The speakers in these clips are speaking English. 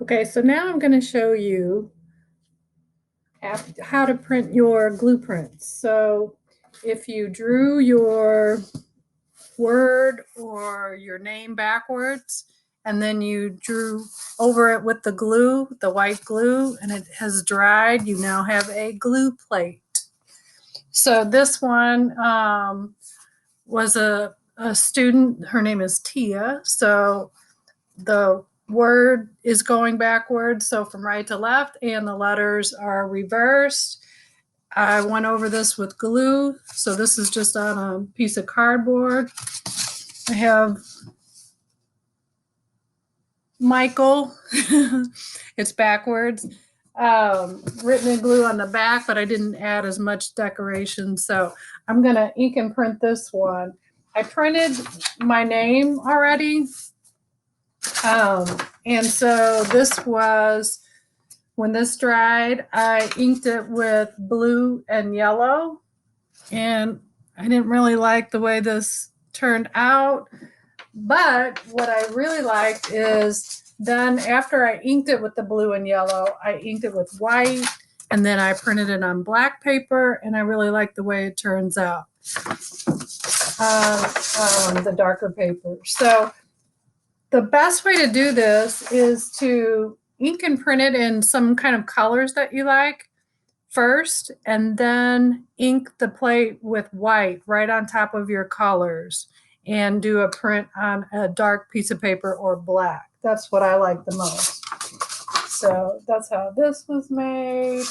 Okay, so now I'm going to show you how to print your glue prints. So if you drew your word or your name backwards and then you drew over it with the glue, the white glue, and it has dried, you now have a glue plate. So this one was a student, her name is Tia. So the word is going backwards, so from right to left, and the letters are reversed. I went over this with glue, so this is just on a piece of cardboard. I have Michael, it's backwards, written in glue on the back, but I didn't add as much decoration, so I'm gonna ink and print this one. I printed my name already, and so this was, when this dried, I inked it with blue and yellow, and I didn't really like the way this turned out. But what I really liked is then after I inked it with the blue and yellow, I inked it with white, and then I printed it on black paper, and I really like the way it turns out on the darker paper. So the best way to do this is to ink and print it in some kind of colors that you like first, and then ink the plate with white right on top of your colors and do a print on a dark piece of paper or black. That's what I like the most. So that's how this was made.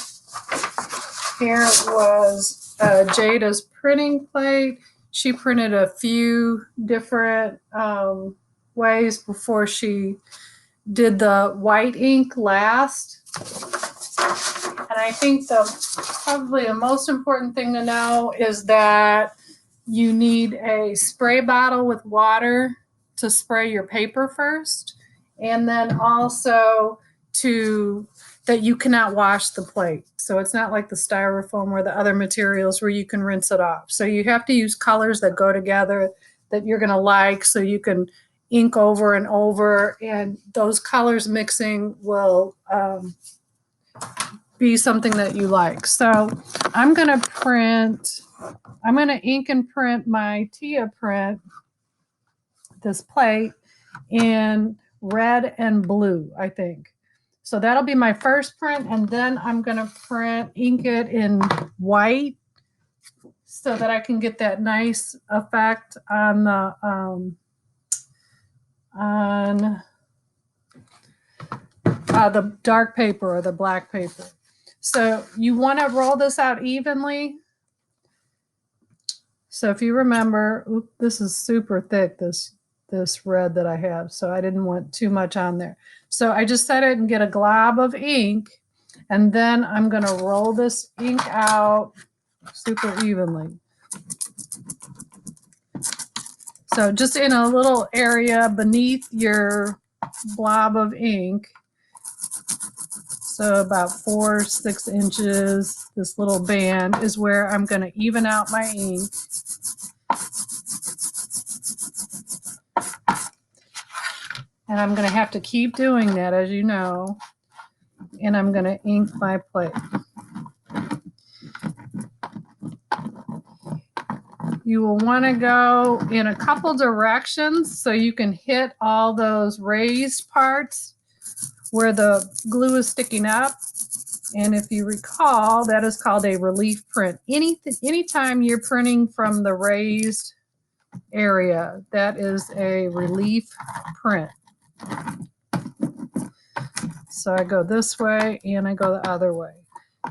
Here was Jada's printing plate. She printed a few different ways before she did the white ink last. And I think probably the most important thing to know is that you need a spray bottle with water to spray your paper first, and then also that you cannot wash the plate. So it's not like the styrofoam or the other materials where you can rinse it off. So you have to use colors that go together that you're going to like, so you can ink over and over, and those colors mixing will be something that you like. So I'm going to ink and print my Tia print, this plate, in red and blue, I think. So that'll be my first print, and then I'm going to ink it in white so that I can get that nice effect on the dark paper or the black paper. So you want to roll this out evenly. So if you remember, this is super thick, this red that I have, so I didn't want too much on there. So I just set it and get a glob of ink, and then I'm going to roll this ink out super evenly. So just in a little area beneath your blob of ink, so about 4 or 6 inches, this little band is where I'm going to even out my ink. And I'm going to have to keep doing that, as you know. And I'm going to ink my plate. You will want to go in a couple directions so you can hit all those raised parts where the glue is sticking up. And if you recall, that is called a relief print. Anytime you're printing from the raised area, that is a relief print. So I go this way and I go the other way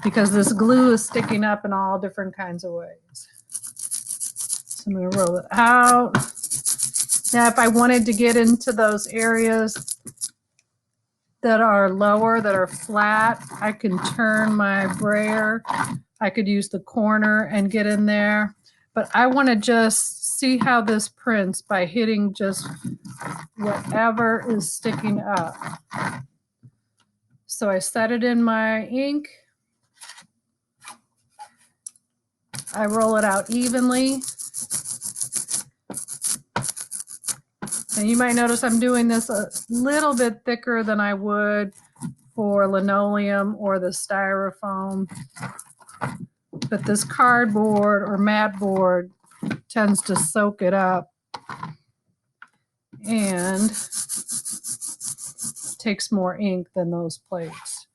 because this glue is sticking up in all different kinds of ways. So I'm going to roll it out. Now, if I wanted to get into those areas that are lower, that are flat, I can turn my brayer. I could use the corner and get in there. But I want to just see how this prints by hitting just whatever is sticking up. So I set it in my ink. I roll it out evenly. And you might notice I'm doing this a little bit thicker than I would for linoleum or the styrofoam, but this cardboard or mat board tends to soak it up and takes more ink than those plates.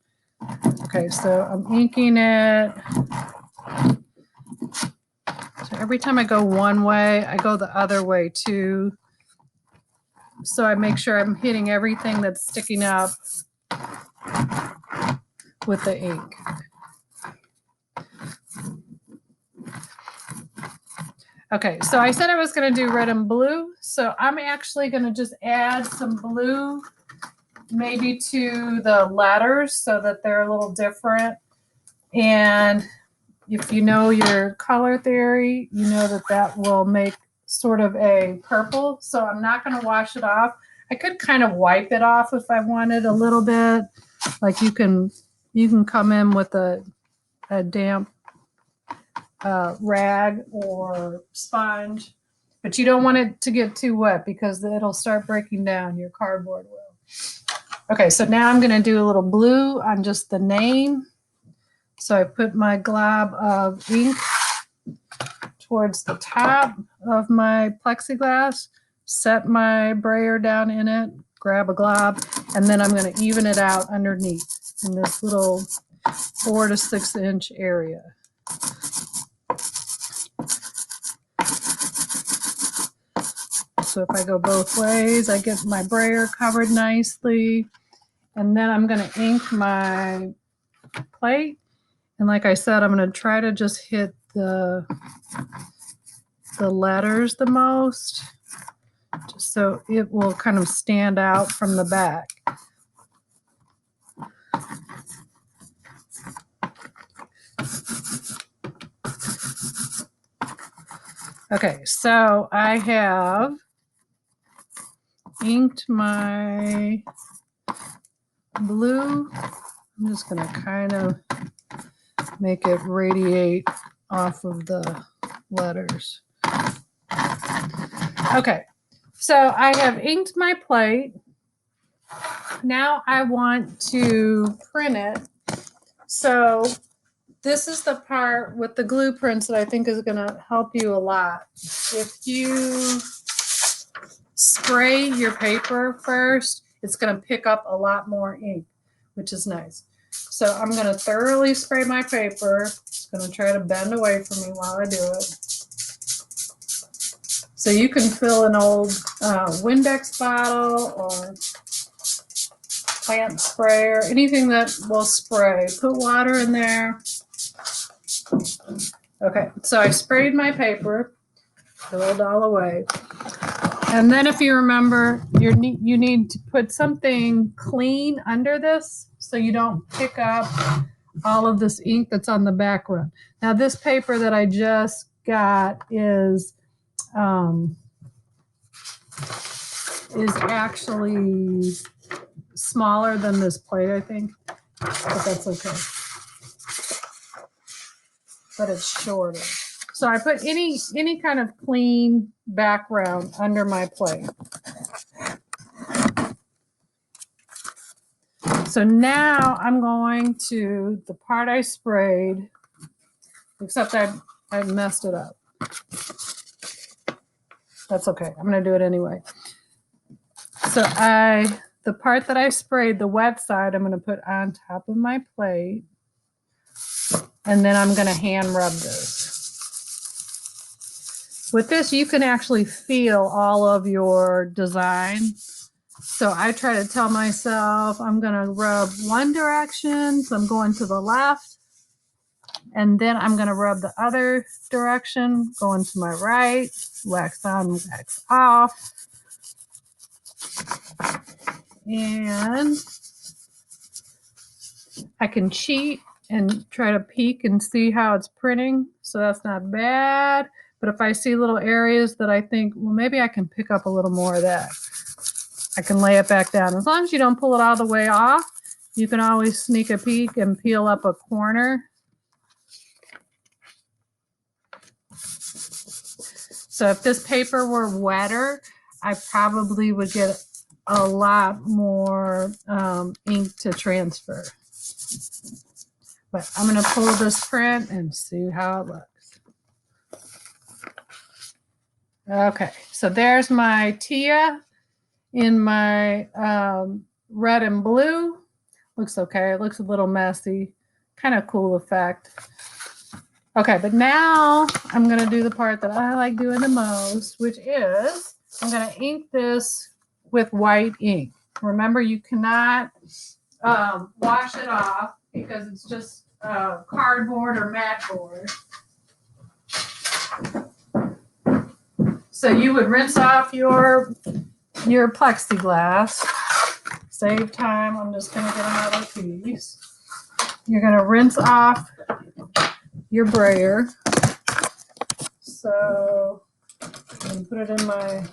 Okay, so I'm inking it. So every time I go one way, I go the other way too. So I make sure I'm hitting everything that's sticking up with the ink. Okay, so I said I was going to do red and blue. So I'm actually going to just add some blue maybe to the letters so that they're a little different. And if you know your color theory, you know that that will make sort of a purple. So I'm not going to wash it off. I could kind of wipe it off if I wanted a little bit. Like you can come in with a damp rag or sponge, but you don't want it to get too wet because it'll start breaking down. Your cardboard will. Okay, so now I'm going to do a little blue on just the name. So I put my glob of ink towards the top of my plexiglass, set my brayer down in it, grab a glob, and then I'm going to even it out underneath in this little 4 to 6 inch area. So if I go both ways, I get my brayer covered nicely. And then I'm going to ink my plate. And like I said, I'm going to try to just hit the letters the most, just so it will kind of stand out from the back. Okay, so I have inked my blue. I'm just going to kind of make it radiate off of the letters. Okay, so I have inked my plate. Now I want to print it. So this is the part with the glue prints that I think is going to help you a lot. If you spray your paper first, it's going to pick up a lot more ink, which is nice. So I'm going to thoroughly spray my paper. It's going to try to bend away from me while I do it. So you can fill an old Windex bottle or plant sprayer, anything that will spray. Put water in there. Okay, so I sprayed my paper, filled all away. And then if you remember, you need to put something clean under this so you don't pick up all of this ink that's on the background. Now this paper that I just got is actually smaller than this plate, I think, but that's okay. But it's shorter. So I put any kind of clean background under my plate. So now I'm going to the part I sprayed, except I messed it up. That's okay. I'm going to do it anyway. So the part that I sprayed, the wet side, I'm going to put on top of my plate. And then I'm going to hand rub this. With this, you can actually feel all of your design. So I try to tell myself I'm going to rub one direction, so I'm going to the left. And then I'm going to rub the other direction, going to my right, wax on, wax off. And I can cheat and try to peek and see how it's printing. So that's not bad. But if I see little areas that I think, well, maybe I can pick up a little more of that, I can lay it back down. As long as you don't pull it all the way off, you can always sneak a peek and peel up a corner. So if this paper were wetter, I probably would get a lot more ink to transfer. But I'm going to pull this print and see how it looks. Okay, so there's my Tia in my red and blue. Looks okay. It looks a little messy. Kind of cool effect. Okay, but now I'm going to do the part that I like doing the most, which is I'm going to ink this with white ink. Remember, you cannot wash it off because it's just cardboard or mat board. So you would rinse off your plexiglass. Save time. I'm just going to get another piece. You're going to rinse off your brayer. So I'm going to put it in my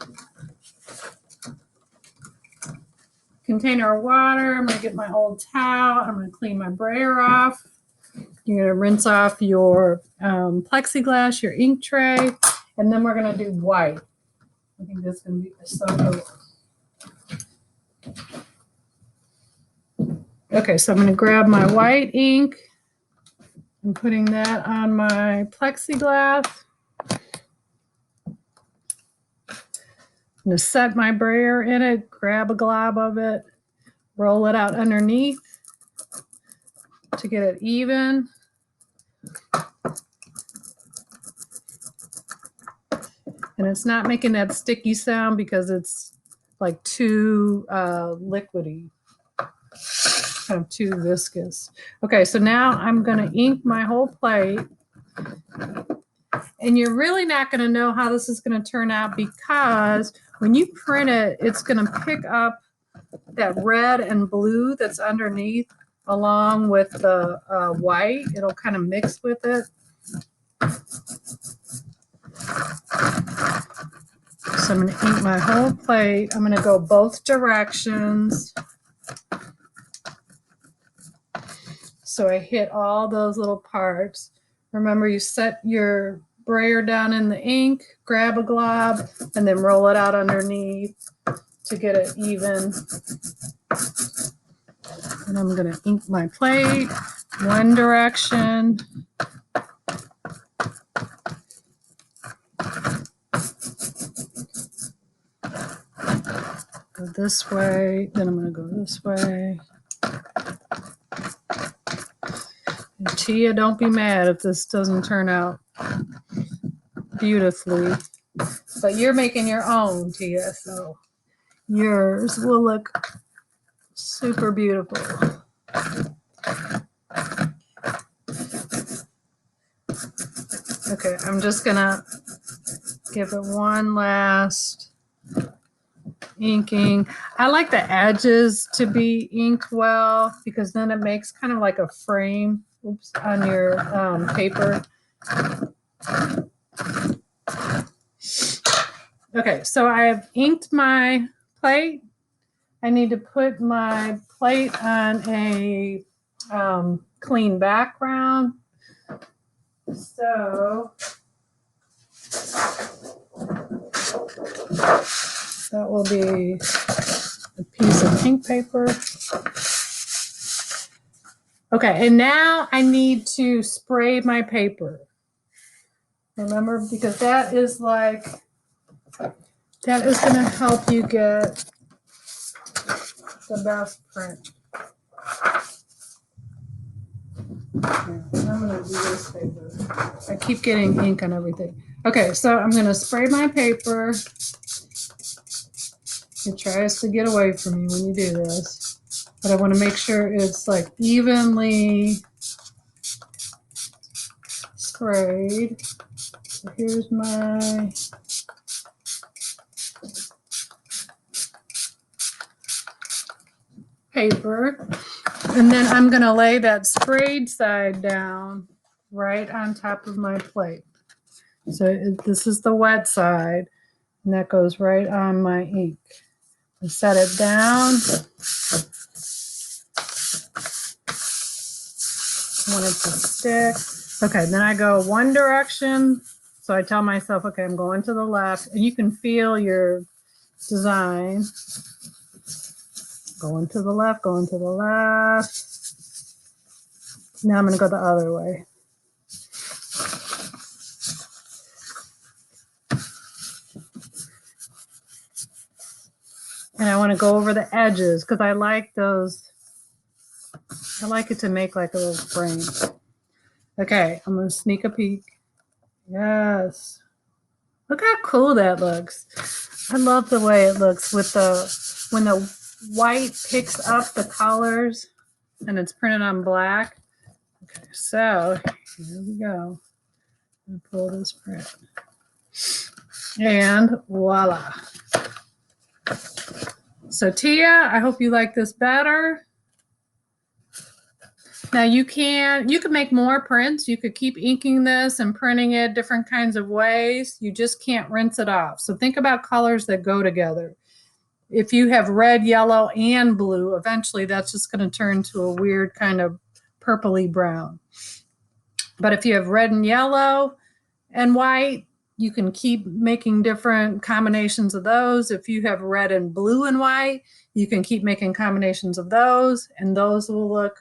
container of water. I'm going to get my old towel. I'm going to clean my brayer off. You're going to rinse off your plexiglass, your ink tray, and then we're going to do white. I think that's going to be so cool. Okay, so I'm going to grab my white ink. I'm putting that on my plexiglass. I'm going to set my brayer in it, grab a glob of it, roll it out underneath to get it even. And it's not making that sticky sound because it's like too liquidy, kind of too viscous. Okay, so now I'm going to ink my whole plate. And you're really not going to know how this is going to turn out because when you print it, it's going to pick up that red and blue that's underneath along with the white. It'll kind of mix with it. So I'm going to ink my whole plate. I'm going to go both directions. So I hit all those little parts. Remember, you set your brayer down in the ink, grab a glob, and then roll it out underneath to get it even. And I'm going to ink my plate one direction. Go this way, then I'm going to go this way. And Tia, don't be mad if this doesn't turn out beautifully. But you're making your own, Tia, so yours will look super beautiful. Okay, I'm just gonna give it one last inking. I like the edges to be inked well because then it makes kind of like a frame on your paper. Okay, so I have inked my plate. I need to put my plate on a clean background. So that will be a piece of pink paper. Okay, and now I need to spray my paper. Remember, because that is going to help you get the best print. I'm going to do this paper. I keep getting ink on everything. Okay, so I'm going to spray my paper. It tries to get away from you when you do this, but I want to make sure it's like evenly sprayed. So here's my paper. And then I'm going to lay that sprayed side down right on top of my plate. So this is the wet side, and that goes right on my ink. I set it down. I want it to stick. Okay, then I go one direction. So I tell myself, okay, I'm going to the left, and you can feel your design. Going to the left, going to the left. Now I'm going to go the other way. And I want to go over the edges because I like those. I like it to make like a little frame. Okay, I'm going to sneak a peek. Yes. Look how cool that looks. I love the way it looks with when the white picks up the colors and it's printed on black. Okay, so here we go. I'm gonna pull this print. And voila. So Tia, I hope you like this better. Now you can make more prints. You could keep inking this and printing it different kinds of ways. You just can't rinse it off. So think about colors that go together. If you have red, yellow, and blue, eventually that's just going to turn to a weird kind of purpley brown. But if you have red and yellow and white, you can keep making different combinations of those. If you have red and blue and white, you can keep making combinations of those, and those will look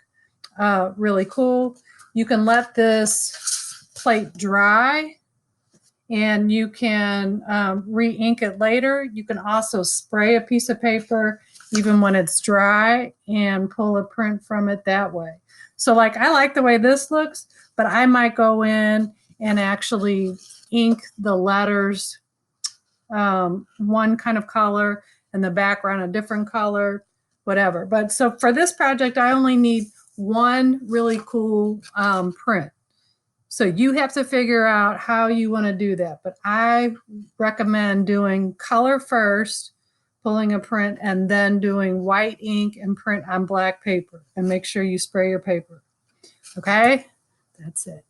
really cool. You can let this plate dry and you can re-ink it later. You can also spray a piece of paper even when it's dry and pull a print from it that way. So like I like the way this looks, but I might go in and actually ink the letters one kind of color and the background a different color, whatever. But so for this project, I only need one really cool print. So you have to figure out how you want to do that. But I recommend doing color first, pulling a print, and then doing white ink and print on black paper. And make sure you spray your paper. Okay? That's it.